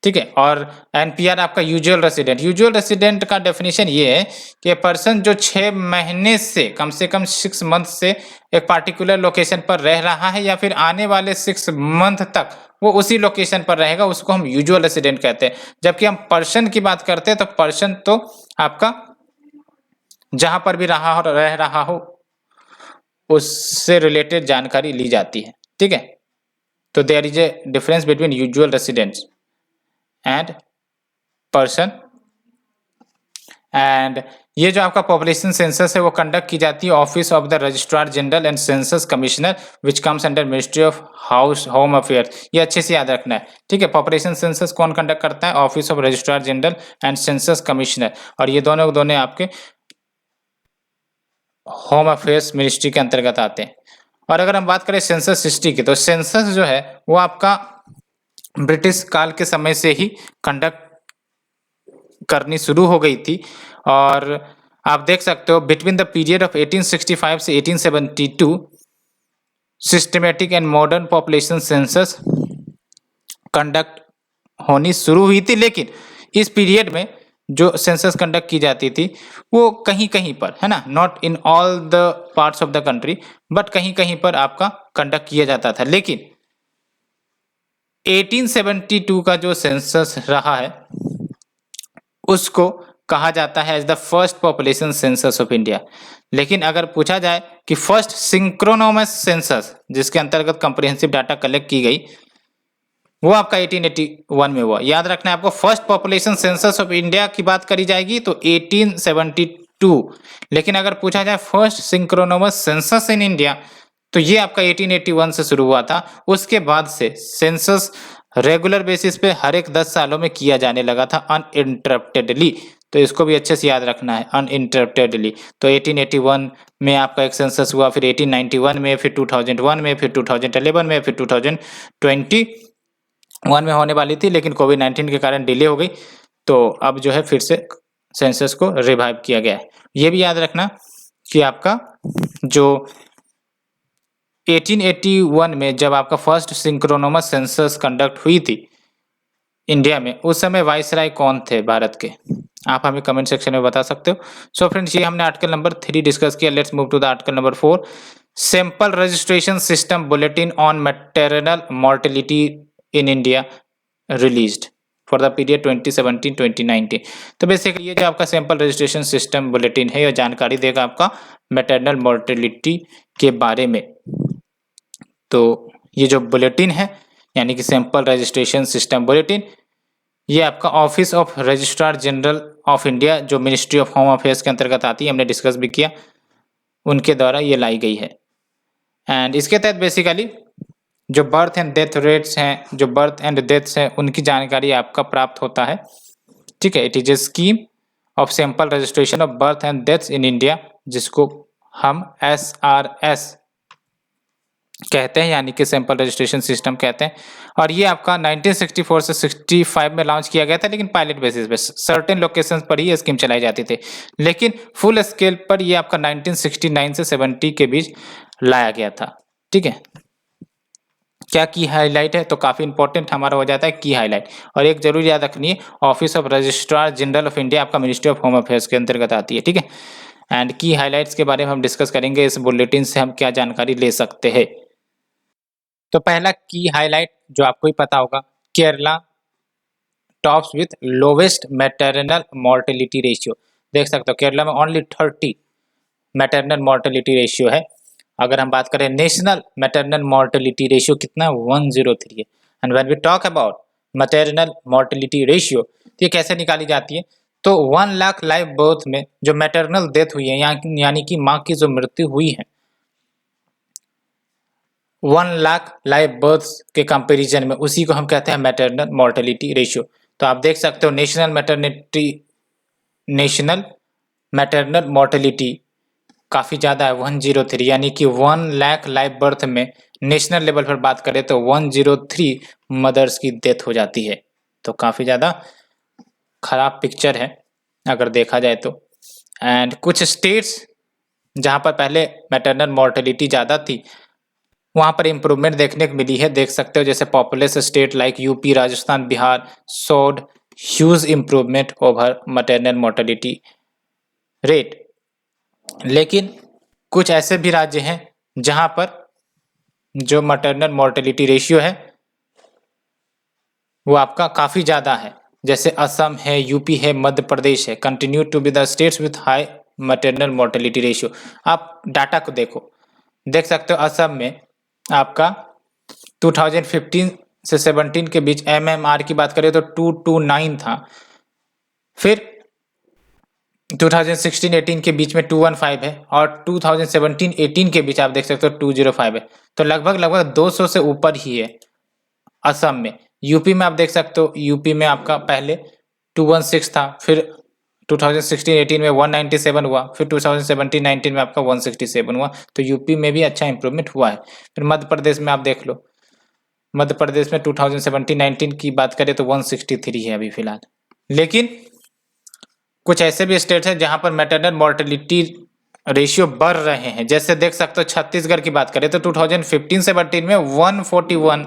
ठीक है। और एनपीआर आपका यूजुअल रेसिडेंट का डेफिनेशन ये है कि पर्सन जो 6 महीने से कम 6 मंथ से एक पार्टिकुलर लोकेशन पर रह रहा है या फिर आने वाले 6 मंथ तक वो उसी लोकेशन पर रहेगा, उसको हम यूजुअल रेसिडेंट कहते हैं। जबकि हम पर्सन की बात करते हैं तो पर्सन तो आपका जहां पर भी रह रहा हो उससे रिलेटेड जानकारी ली जाती है, ठीक है। तो there is a difference between usual residents and person. And ये जो आपका पॉपुलेशन सेंसस है वो कंडक्ट की जाती है office of the registrar general and census commissioner which comes under ministry of home affairs. ये अच्छे से याद रखना है, ठीक है। पॉपुलेशन सेंसस कौन कंडक्ट करता है, office of registrar general and census commissioner, और ये दोनों आपके होम अफेयर्स मिनिस्ट्री के अंतर्गत आते हैं। और अगर हम बात करें सेंसस हिस्ट्री की, तो सेंसस जो है वो आपका ब्रिटिश काल के समय से ही कंडक्ट करनी शुरू हो गई थी। और आप देख सकते हो बिटवीन द पीरियड ऑफ 1865 से 1872 systematic and modern population census conduct होनी शुरू हुई थी, लेकिन इस पीरियड में जो सेंसस कंडक्ट की जाती थी वो कहीं कहीं पर, है ना, not in all the parts of the country, but कहीं कहीं पर आपका कंडक्ट किया जाता था। लेकिन 1872 का जो सेंसस रहा है उसको कहा जाता है as the first population census of India. लेकिन अगर पूछा जाए कि फर्स्ट सिंक्रोनोमस सेंसस जिसके अंतर्गत कॉम्प्रिहेंसिव डाटा कलेक्ट की गई वो आपका 1881 में हुआ। याद रखना है आपको, first population census of India की बात करी जाएगी तो 1872, लेकिन अगर पूछा जाए फर्स्ट सिंक्रोनोमस सेंसस इन इंडिया तो ये आपका 1881 से शुरू हुआ था। उसके बाद से सेंसस रेगुलर बेसिस पे हर एक 10 सालों में किया जाने लगा था अनइंटरप्टेडली, तो इसको भी अच्छे से याद रखना है, अनइंटरप्टेडली। तो 1881 में आपका एक सेंसस हुआ, फिर 1891 में, फिर 2001 में, फिर 2011 में, फिर 2021 में होने वाली थी, लेकिन कोविड-19 के कारण डिले हो गई, तो अब जो है फिर से सेंसस को रिवाइव किया गया है। ये भी याद रखना कि आपका जो 1881 में जब आपका फर्स्ट सिंक्रोनोमस सेंसस कंडक्ट हुई थी इंडिया में, उस समय वाइसराय कौन थे भारत के, आप हमें कमेंट सेक्शन में बता सकते हो। सो फ्रेंड्स, ये हमने आर्टिकल नंबर 3 डिस्कस किया। Let's move to the article number 4, sample registration system bulletin on maternal mortality in India released for the period 2017-2019। तो बेसिकली ये जो आपका सैंपल रजिस्ट्रेशन सिस्टम बुलेटिन है, ये जानकारी देगा आपका मैटरनल मोर्टेलिटी के बारे में। तो ये जो बुलेटिन है यानी कि सैंपल रजिस्ट्रेशन सिस्टम बुलेटिन, ये आपका office of registrar general of India जो मिनिस्ट्री ऑफ होम अफेयर्स के अंतर्गत आती है, हमने डिस्कस भी किया, उनके द्वारा ये लाई गई है। एंड इसके तहत बेसिकली जो बर्थ एंड डेथ रेट्स हैं, जो बर्थ एंड डेथ्स हैं, उनकी जानकारी आपका प्राप्त होता है। ठीक है, it is a scheme of sample registration of birth and deaths in India, जिसको हम SRS कहते हैं, यानी कि सैंपल रजिस्ट्रेशन सिस्टम कहते हैं। और ये आपका 1964 से 65 में लॉन्च किया गया था, लेकिन पायलट बेसिस पे सर्टेन लोकेशंस पर ही ये स्कीम चलाई जाती थी, लेकिन फुल स्केल पर ये आपका 1969 से 70 के बीच लाया गया था। ठीक है, क्या की हाईलाइट है, तो काफी इंपॉर्टेंट हमारा हो जाता है की हाईलाइट। और एक जरूर याद रखनी है, office of registrar general of India आपका मिनिस्ट्री ऑफ होम अफेयर्स के अंतर्गत आती है। ठीक है, एंड की हाईलाइट्स के बारे में हम डिस्कस करेंगे, इस बुलेटिन से हम क्या जानकारी ले सकते हैं। तो पहला की हाईलाइट जो आपको ही पता होगा, Kerala tops with lowest maternal mortality ratio. देख सकते हो केरला में ओनली 30 मैटरनल मोर्टेलिटी रेशियो है। अगर हम बात करें नेशनल मैटरनल मोर्टेलिटी रेशियो कितना, 103 है। And when we talk about maternal mortality ratio, तो ये कैसे निकाली जाती है, तो 1 लाख लाइव बर्थ में जो मैटरनल डेथ हुई है, यानी कि माँ की जो मृत्यु हुई है, 1 लाख लाइव बर्थ के कंपैरिजन में, उसी को हम कहते हैं मैटरनल मोर्टेलिटी रेशियो। तो आप देख सकते हो नेशनल मैटरनल मोर्टेलिटी काफ़ी ज़्यादा है, 103, यानी कि 1 लाख लाइव बर्थ में नेशनल लेवल पर बात करें तो 103 मदर्स की डेथ हो जाती है। तो काफ़ी ज़्यादा खराब पिक्चर है अगर देखा जाए तो। एंड कुछ स्टेट्स जहाँ पर पहले मैटरनल मोर्टेलिटी ज़्यादा थी, वहाँ पर इम्प्रूवमेंट देखने को मिली है। देख सकते हो जैसे populous state like UP, Rajasthan, Bihar showed huge improvement over maternal mortality rate. लेकिन कुछ ऐसे भी राज्य हैं जहां पर जो मैटरनल मोर्टेलिटी रेशियो है वो आपका काफ़ी ज़्यादा है, जैसे असम है, यूपी है, मध्य प्रदेश है, continue to be the states with high maternal mortality ratio. आप डाटा को देखो, देख सकते हो असम में आपका 2015 से 17 के बीच MMR की बात करें तो 229 था, फिर 2016-18 के बीच में 215 है, और 2017-18 के बीच आप देख सकते हो 205 है। तो लगभग 200 से ऊपर ही है असम में। यूपी में आप देख सकते हो, यूपी में आपका पहले 216 था, फिर 2016-18 में 197 हुआ, फिर 2017-19 में आपका 167 हुआ। तो यूपी में भी अच्छा इंप्रूवमेंट हुआ है। फिर मध्य प्रदेश में आप देख लो, मध्य प्रदेश में 2017-19 की बात करें तो 163 है अभी फिलहाल। लेकिन कुछ ऐसे भी स्टेट हैं जहां पर मैटरनल मोर्टेलिटी रेशियो बढ़ रहे हैं, जैसे देख सकते हो छत्तीसगढ़ की बात करें तो 2015-17 में 141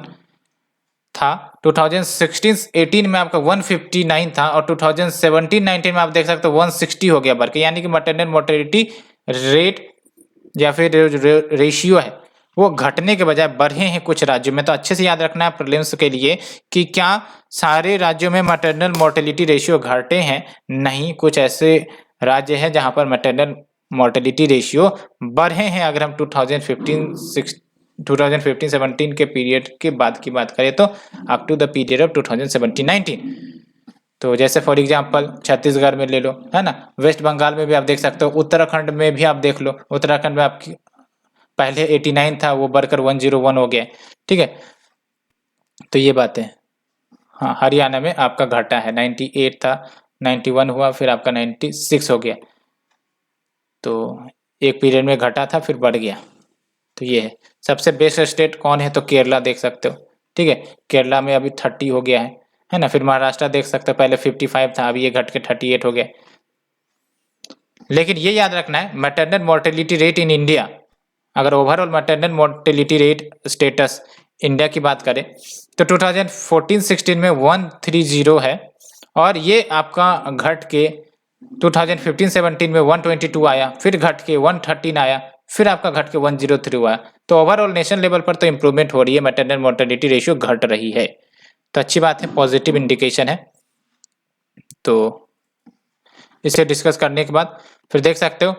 था 2016-18 में आपका 159 था और 2017-19 में आप देख सकते हो 160 हो गया बढ़ के, यानी कि मैटरनल मोर्टेलिटी रेट या फिर रेशियो है वो घटने के बजाय बढ़े हैं कुछ राज्यों में। तो अच्छे से याद रखना है प्रीलिम्स के लिए कि क्या सारे राज्यों में मैटरनल मोर्टेलिटी रेशियो घटे हैं, नहीं, कुछ ऐसे राज्य हैं जहां पर मैटरनल मोर्टेलिटी रेशियो बढ़े हैं। अगर हम 2015-17 के पीरियड के बाद की बात करें तो up to the period of 2017-19, तो जैसे फॉर एग्जांपल छत्तीसगढ़ में ले लो, है ना, वेस्ट बंगाल में भी आप देख सकते हो, उत्तराखंड में भी आप देख लो, उत्तराखंड में आपकी पहले 89 था वो बढ़कर 101 हो गया, ठीक है। तो ये बातें, हाँ, हरियाणा में आपका घटा है, 98 था, 91 हुआ, फिर आपका 96 हो गया, तो एक पीरियड में घटा था फिर बढ़ गया। तो ये है सबसे बेस्ट स्टेट कौन है, तो केरला देख सकते हो, ठीक है, केरला में अभी 30 हो गया है ना। फिर महाराष्ट्र देख सकते हो, पहले 55 था, अभी ये घट के 38 हो गया। लेकिन ये याद रखना है maternal mortality rate in India, अगर overall maternal mortality rate status India की बात करें तो 2014-16 में 130 है और ये आपका घट के 2015-17 में 122 आया, फिर घट के 113 आया, फिर आपका घट के 103 हुआ। तो ओवरऑल नेशनल लेवल पर तो इंप्रूवमेंट हो रही है, मैटरनल मोर्टेलिटी रेशियो घट रही है, तो अच्छी बात है, पॉजिटिव इंडिकेशन है। तो इसे डिस्कस करने के बाद फिर देख सकते हो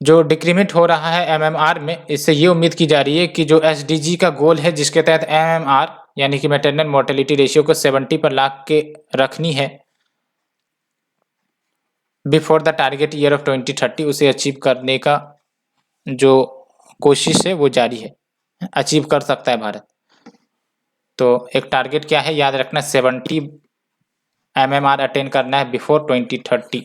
जो डिक्रीमेंट हो रहा है एमएमआर में, इससे ये उम्मीद की जा रही है कि जो एसडीजी का गोल है जिसके तहत एमएमआर यानी कि मैटरनल मोर्टेलिटी रेशियो को 70 पर लाख के रखनी है before the target year of 2030, उसे अचीव करने का जो कोशिश है वो जारी है, अचीव कर सकता है भारत। तो एक टारगेट क्या है याद रखना, 70 एमएमआर अटेन करना है बिफोर 2030।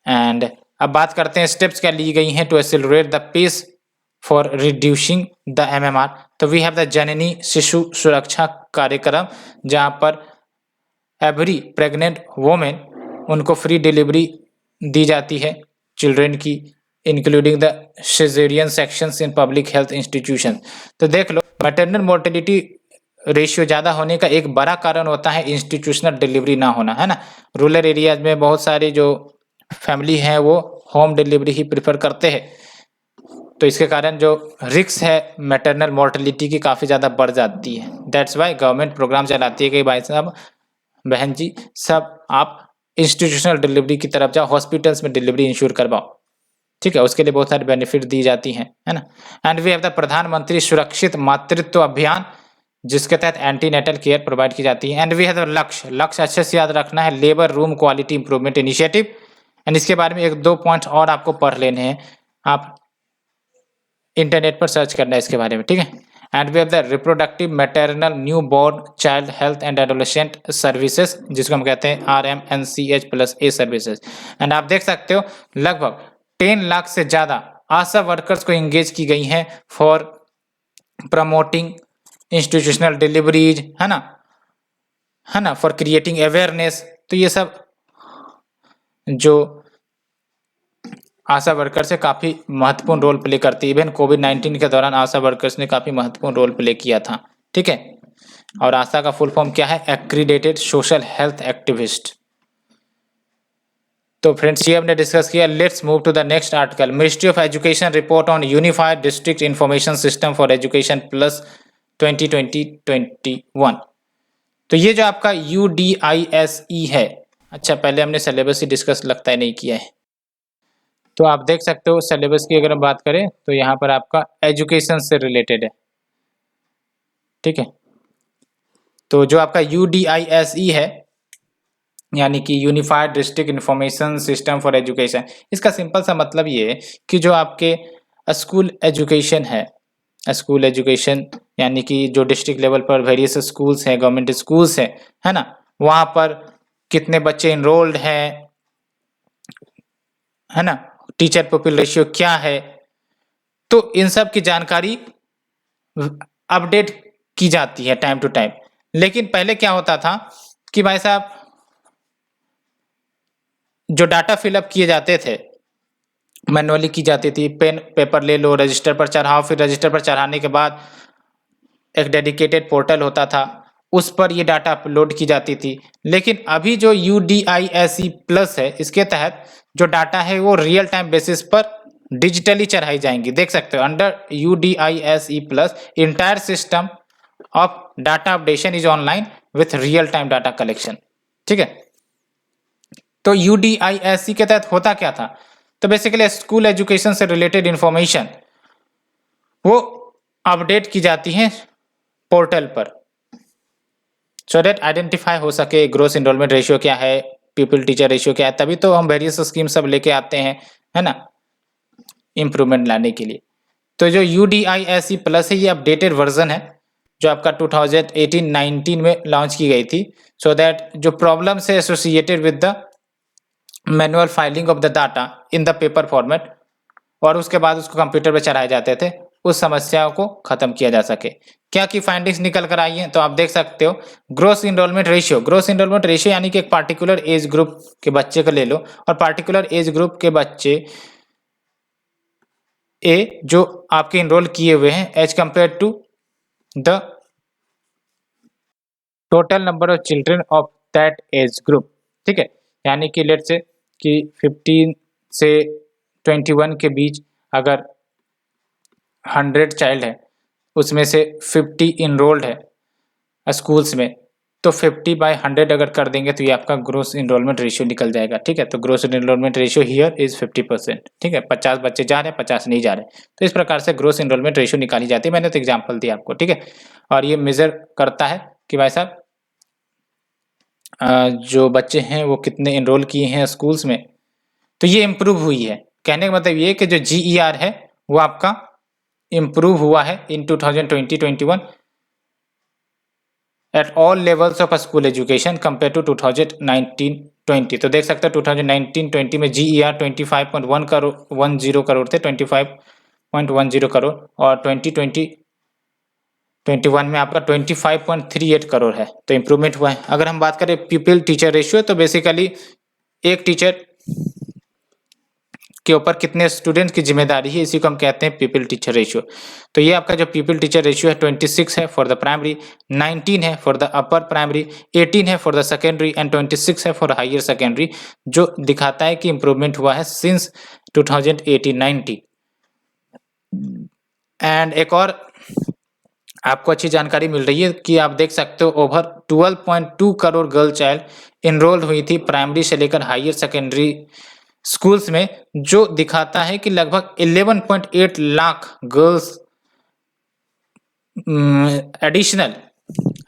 एंड अब बात करते हैं स्टेप्स क्या ली गई हैं to accelerate the pace for reducing the MMR. तो we have the Janani Shishu Suraksha Karyakram, जहां पर एवरी प्रेग्नेंट वोमेन उनको फ्री डिलीवरी दी जाती है चिल्ड्रन की, including the cesarean sections in public health institution. तो देख लो मैटरनल मोर्टेलिटी रेशियो ज़्यादा होने का एक बड़ा कारण होता है इंस्टीट्यूशनल डिलीवरी ना होना, है ना। रूरल एरियाज में बहुत सारे जो फैमिली हैं वो होम डिलीवरी ही प्रेफर करते हैं, तो इसके कारण जो रिस्क है मैटरनल मोर्टेलिटी की काफ़ी ज़्यादा बढ़ जाती है। दैट्स वाई गवर्नमेंट प्रोग्राम चलाती है कि भाई साहब बहन जी सब आप इंस्टीट्यूशनल डिलीवरी की तरफ जाओ, हॉस्पिटल्स में डिलीवरी इंश्योर करवाओ, ठीक है, उसके लिए बहुत सारे बेनिफिट दी जाती हैं, है ना। एंड वी हैव द प्रधानमंत्री सुरक्षित मातृत्व अभियान, जिसके तहत एंटीनेटल केयर प्रोवाइड की जाती है। एंड वी हैव द लक्ष्य अच्छे से याद रखना है, labour room quality improvement initiative. And इसके बारे में एक दो पॉइंट और आपको पढ़ लेने हैं, आप इंटरनेट पर सर्च करना है इसके बारे में, ठीक है। And we have the reproductive maternal new born child health and adolescent services, जिसको हम कहते हैं RMNCH+A सर्विसेज। एंड आप देख सकते हो लगभग 10 लाख से ज़्यादा आशा वर्कर्स को इंगेज की गई हैं फॉर प्रमोटिंग इंस्टीट्यूशनल डिलीवरीज, है ना, फॉर क्रिएटिंग अवेयरनेस। तो ये सब जो आशा वर्कर से काफ़ी महत्वपूर्ण रोल प्ले करती है, इवन कोविड-19 के दौरान आशा वर्कर्स ने काफ़ी महत्वपूर्ण रोल प्ले किया था, ठीक है। और आशा का फुल फॉर्म क्या है, एक्रीडेटेड सोशल हेल्थ एक्टिविस्ट। तो फ्रेंड्स ये हमने डिस्कस किया, let's move to the next article, ministry of education report on unified district information system for education plus 2020-21। तो ये जो आपका UDISE है, अच्छा पहले हमने सिलेबस ही डिस्कस लगता है नहीं किया है, तो आप देख सकते हो सिलेबस की अगर हम बात करें तो यहाँ पर आपका एजुकेशन से रिलेटेड है, ठीक है। तो जो आपका UDISE है यानी कि unified district information system for education, इसका सिंपल सा मतलब ये है कि जो आपके स्कूल एजुकेशन है, स्कूल एजुकेशन यानी कि जो डिस्ट्रिक्ट लेवल पर वेरियस स्कूल्स हैं, गवर्नमेंट स्कूल्स हैं, है ना, वहाँ पर कितने बच्चे इनरोल्ड हैं, है ना, टीचर पीपल रेशियो क्या है, तो इन सब की जानकारी अपडेट की जाती है टाइम टू टाइम। लेकिन पहले क्या होता था कि भाई साहब जो डाटा फिलअप किए जाते थे मैनुअली की जाती थी, पेन पेपर ले लो, रजिस्टर पर चढ़ाओ, फिर रजिस्टर पर चढ़ाने के बाद एक डेडिकेटेड पोर्टल होता था, उस पर ये डाटा अपलोड की जाती थी। लेकिन अभी जो UDISE प्लस है, इसके तहत जो डाटा है वो रियल टाइम बेसिस पर डिजिटली चढ़ाई जाएंगी। देख सकते हो under UDISE plus entire system of data updation is online with real time data collection. ठीक है, तो UDISE के तहत होता क्या था? तो बेसिकली स्कूल एजुकेशन से रिलेटेड इंफॉर्मेशन वो अपडेट की जाती है पोर्टल पर, सो दैट आइडेंटिफाई हो सके ग्रोस एनरोलमेंट रेशियो क्या है, पीपल टीचर रेशियो क्या है। तभी तो हम वेरियस स्कीम सब लेके आते हैं, है ना, इम्प्रूवमेंट लाने के लिए। तो जो UDISE प्लस है ये अपडेटेड वर्जन है जो आपका 2018-19 में लॉन्च की गई थी, सो दैट जो प्रॉब्लम से associated with the manual filing of the data in the paper format और उसके बाद उसको कंप्यूटर पे चढ़ाए जाते थे, उस समस्या को खत्म किया जा सके। क्या की फाइंडिंग्स निकल कर आई हैं? तो आप देख सकते हो gross enrolment ratio. Gross enrolment ratio यानी कि एक पार्टिकुलर एज ग्रुप के बच्चे को ले लो और पार्टिकुलर एज ग्रुप के बच्चे ए जो आपके इनरोल किए हुए हैं as compare to the total number of children of that age group. ठीक है, यानी कि लेट से कि 15 से 21 के बीच अगर 100 चाइल्ड है, उसमें से 50 इनरोल्ड है स्कूल्स में, तो 50/100 अगर कर देंगे तो ये आपका ग्रोस इनरोलमेंट रेशियो निकल जाएगा। ठीक है, तो gross enrolment ratio here is 50%। ठीक है, 50 बच्चे जा रहे हैं, 50 नहीं जा रहे, तो इस प्रकार से ग्रोस इनरोलमेंट रेशियो निकाली जाती है। मैंने तो एग्जाम्पल दिया आपको। ठीक है, और ये मेजर करता है कि भाई साहब जो बच्चे हैं वो कितने इनरोल किए हैं स्कूल्स में, तो ये इम्प्रूव हुई है। कहने का मतलब ये कि जो GER है वो आपका इम्प्रूव हुआ है in 2020-21 at all levels of school education compare to 2019-20। तो देख सकते हैं 2019-20 में GER 25.10 करोड़ थे, 25.10 करोड़, और 2020-21 में आपका 25.38 करोड़ है, तो इम्प्रूवमेंट हुआ है। अगर हम बात करें पीपल टीचर रेशियो, तो बेसिकली एक टीचर के ऊपर कितने स्टूडेंट की जिम्मेदारी है, इसी को हम कहते हैं पीपल टीचर रेशियो। तो ये आपका जो पीपल टीचर रेशियो है 26 है फॉर द प्राइमरी, 19 है फॉर द अपर प्राइमरी, 18 है फॉर द सेकेंडरी एंड 26 है फॉर हायर सेकेंडरी, जो दिखाता है कि इम्प्रूवमेंट हुआ है सिंस 2018-19। एंड एक और आपको अच्छी जानकारी मिल रही है कि आप देख सकते हो over 12.2 crore girl child enrolled हुई थी प्राइमरी से लेकर हायर सेकेंडरी स्कूल्स में, जो दिखाता है कि लगभग 11.8 लाख गर्ल्स एडिशनल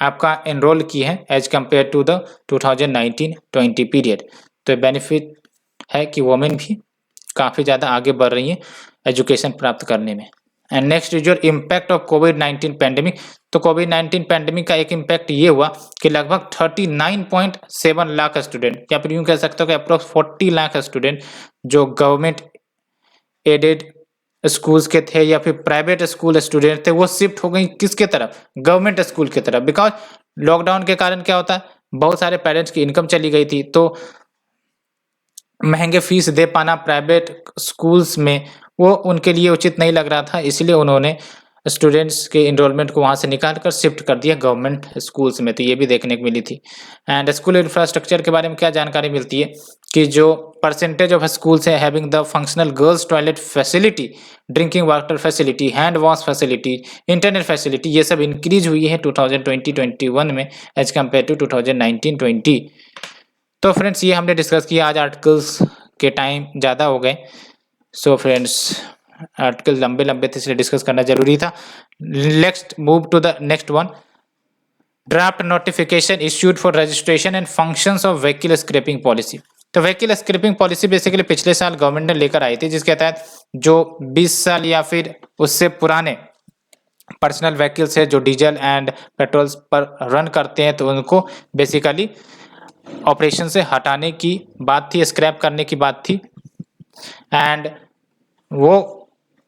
आपका एनरोल की है as compare to the 2019-20 period. तो बेनिफिट है कि वुमेन भी काफ़ी ज़्यादा आगे बढ़ रही हैं एजुकेशन प्राप्त करने में। And next is your impact of covid pandemic. तो कोविड-19 पैंडेमिक का एक इम्पैक्ट ये हुआ कि लगभग 39.7 लाख स्टूडेंट, या फिर यूँ कह सकते हो कि अप्रोक्स 40 लाख स्टूडेंट जो गवर्नमेंट एडेड स्कूल्स के थे या फिर प्राइवेट स्कूल स्टूडेंट थे, वो शिफ्ट हो गई किसके तरफ? गवर्नमेंट स्कूल की तरफ। बिकॉज लॉकडाउन के कारण क्या होता है, बहुत सारे पेरेंट्स की इनकम चली गई थी, तो महंगे फीस दे पाना प्राइवेट स्कूल्स में वो उनके लिए उचित नहीं लग रहा था, इसलिए उन्होंने स्टूडेंट्स के इनरोलमेंट को वहाँ से निकाल कर शिफ्ट कर दिया गवर्नमेंट स्कूल्स में। तो ये भी देखने को मिली थी। एंड स्कूल इंफ्रास्ट्रक्चर के बारे में क्या जानकारी मिलती है कि जो परसेंटेज ऑफ स्कूल्स है having the functional girls toilet facility, drinking water facility, hand wash facility, internet facility, ये सब इंक्रीज हुई है 2020-21 में एज कम्पेयर टू 2019-20। तो फ्रेंड्स ये हमने डिस्कस किया। आज आर्टिकल्स के टाइम ज़्यादा हो गए, सो फ्रेंड्स आर्टिकल लंबे लंबे थे इसलिए डिस्कस करना जरूरी था। Next move to the next one, draft notification issued for registration and functions of vehicle scrapping policy. तो व्हीकल स्क्रैपिंग पॉलिसी बेसिकली पिछले साल गवर्नमेंट ने लेकर आई थी, जिसके तहत जो 20 साल या फिर उससे पुराने पर्सनल व्हीकल्स है जो डीजल एंड पेट्रोल पर रन करते हैं, तो उनको बेसिकली ऑपरेशन से हटाने की बात थी, स्क्रैप करने की बात थी। एंड वो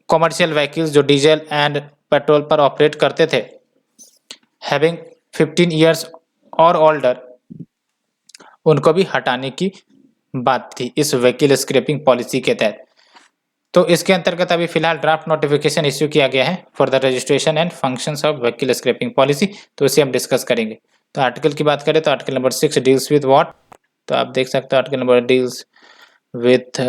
कॉमर्शियल व्हीकल्स जो डीजल एंड पेट्रोल पर ऑपरेट करते थे हैविंग 15 ईयर्स और ओल्डर, उनको भी हटाने की बात थी इस व्हीकल स्क्रैपिंग पॉलिसी के तहत। तो इसके अंतर्गत अभी फिलहाल ड्राफ्ट नोटिफिकेशन इश्यू किया गया है for the registration and functions of vehicle scrapping policy, तो इसे हम डिस्कस करेंगे। तो आर्टिकल की बात करें तो article number 6 deals with what, तो आप देख सकते हो article number deals with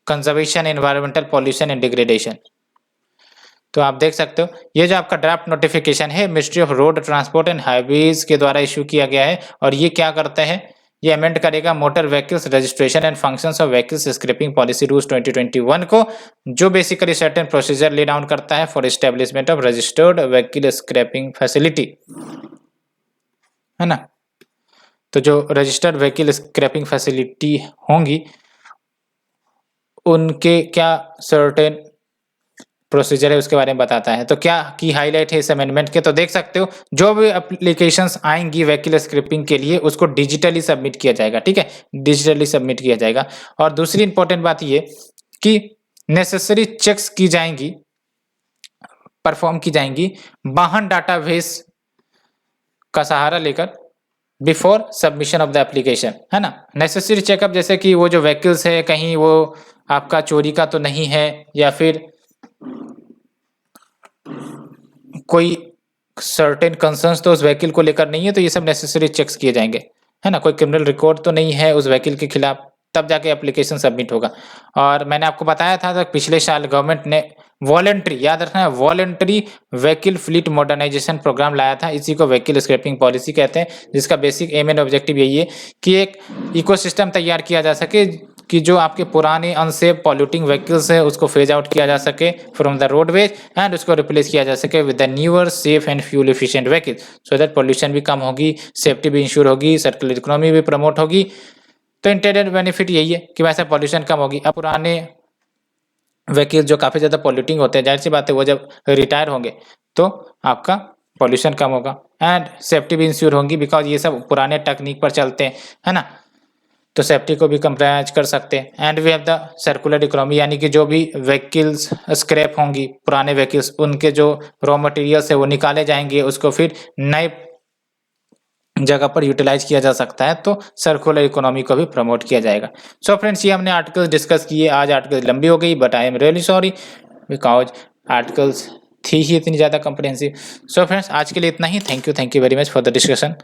conservation, environmental pollution and degradation. तो आप देख सकते हो ये जो आपका ड्राफ्ट नोटिफिकेशन है ministry of road transport and highways के द्वारा इशू किया गया है, और ये क्या करता है, ये अमेंड करेगा motor vehicles registration and functions of vehicles scrapping policy rules 2021 को, जो basically certain procedure lay down करता है for establishment of registered vehicle scrapping facility, है ना। तो जो रजिस्टर्ड व्हीकल स्क्रैपिंग फैसिलिटी होंगी उनके क्या सर्टेन प्रोसीजर है उसके बारे में बताता है। तो क्या की हाईलाइट है इस अमेंडमेंट के, तो देख सकते हो जो भी एप्लीकेशंस आएंगी व्हीकल स्क्रैपिंग के लिए उसको डिजिटली सबमिट किया जाएगा, ठीक है, डिजिटली सबमिट किया जाएगा। और दूसरी इंपॉर्टेंट बात ये कि नेसेसरी चेक्स की जाएंगी, परफॉर्म की जाएंगी वाहन डाटाबेस का सहारा लेकर before submission of the application, है ना। नेसेसरी चेकअप जैसे कि वो जो व्हीकल्स है कहीं वो आपका चोरी का तो नहीं है, या फिर कोई सर्टेन कंसर्न्स तो उस व्हीकल को लेकर नहीं है, तो ये सब नेसेसरी चेक्स किए जाएंगे, है ना। कोई क्रिमिनल रिकॉर्ड तो नहीं है उस व्हीकल के खिलाफ, तब जाके एप्लीकेशन सबमिट होगा। और मैंने आपको बताया था कि पिछले साल गवर्नमेंट ने वॉलंटरी, याद रखना है, voluntary vehicle fleet modernisation programme लाया था, इसी को व्हीकल स्क्रैपिंग पॉलिसी कहते हैं, जिसका बेसिक एम एंड ऑब्जेक्टिव यही है कि एक इकोसिस्टम तैयार किया जा सके कि जो आपके पुराने अनसेफ पॉल्यूटिंग व्हीकल्स है उसको फेज आउट किया जा सके फ्रॉम द रोडवेज एंड उसको रिप्लेस किया जा सके with the newer safe and fuel efficient vehicle, so that pollution भी कम होगी, सेफ्टी भी इंश्योर होगी, सर्कुलर इकोनॉमी भी प्रमोट होगी। तो इंटेंडेड बेनिफिट यही है कि वैसे पॉल्यूशन कम होगी। अब पुराने व्हीकल जो काफ़ी ज़्यादा पॉल्यूटिंग होते हैं, जाहिर सी बात है वो जब रिटायर होंगे तो आपका पॉल्यूशन कम होगा एंड सेफ्टी भी इंश्योर होगी, बिकॉज ये सब पुराने टेक्निक पर चलते हैं, है ना। तो सेफ्टी को भी कंप्रोमाइज कर सकते हैं। And we have the circular economy, यानी कि जो भी व्हीकल्स स्क्रैप होंगी पुराने व्हीकल्स, उनके जो रॉ मटेरियल्स है वो निकाले जाएंगे, उसको फिर नए जगह पर यूटिलाइज किया जा सकता है, तो सर्कुलर इकोनॉमी को भी प्रमोट किया जाएगा। सो फ्रेंड्स, ये हमने आर्टिकल्स डिस्कस किए। आज आर्टिकल्स लंबी हो गई, but I am really sorry because articles थी ही इतनी ज़्यादा कॉम्प्रिहेंसिव। सो फ्रेंड्स, आज के लिए इतना ही। Thank you very much for the discussion.